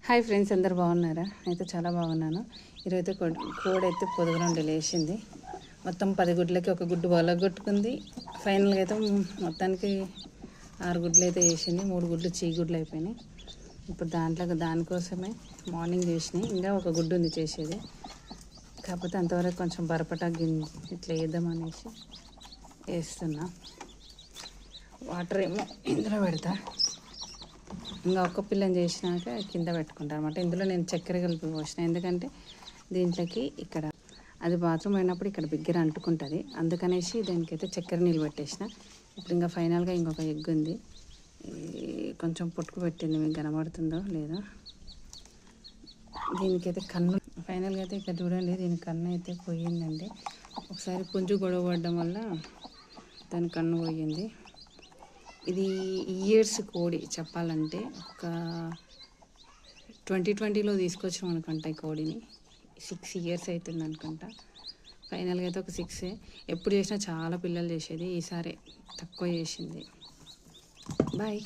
Hi friends, అందరు బాగున్నారా? అయితే చాలా బాగున్నాను. ఈరోజైతే కోడైతే పొదుగునండి లేచింది. మొత్తం 10 గుడ్లకి ఒక గుడ్డు వలగొట్టుకుంది. ఫైనల్గా అయితే మొత్తానికి 6 గుడ్లు అయితే వేసింది. 3 గుడ్లు చీగుడ్లు అయిపోయినాయి. ఇప్పుడు దానికోసమే మార్నింగ్ చేసినాయి. ఇంకా ఒక గుడ్డు ఉంది చేసేది. కాకపోతే అంతవరకు కొంచెం బరపటా ఇట్లా వేద్దామనేసి వేస్తున్నా. వాటర్ ఏమో ఇందులో పెడతా. ఇంకా ఒక్క పిల్లని చేసినాక కింద పెట్టుకుంటాను అనమాట. ఇందులో నేను చక్కెర కలిపి పోసిన, ఎందుకంటే దీంట్లోకి ఇక్కడ అది బాత్రూమ్ అయినప్పుడు ఇక్కడ బిగ్గర అంటుకుంటుంది, అందుకనేసి దీనికైతే చక్కెర నీళ్ళు పెట్టేసిన. ఇప్పుడు ఇంకా ఫైనల్గా ఇంకొక ఎగ్ ఉంది, కొంచెం పుట్టుకు పెట్టింది, మీకు కనబడుతుందో లేదో. దీనికైతే కన్ను ఫైనల్గా అయితే ఇక్కడ చూడండి, దీని కన్ను అయితే పోయిందండి. ఒకసారి పుంజు గొడవ పడడం వల్ల దాని కన్ను పోయింది. ఇది ఇయర్స్ కోడి చెప్పాలంటే, ఒక 2020లో తీసుకొచ్చాం అనుకుంటా ఈ కోడిని. 6 ఇయర్స్ అవుతుంది అనుకుంటా. ఫైనల్గా అయితే ఒక 6. ఎప్పుడు చేసినా చాలా పిల్లలు చేసేది, ఈసారి తక్కువ చేసింది. బాయ్.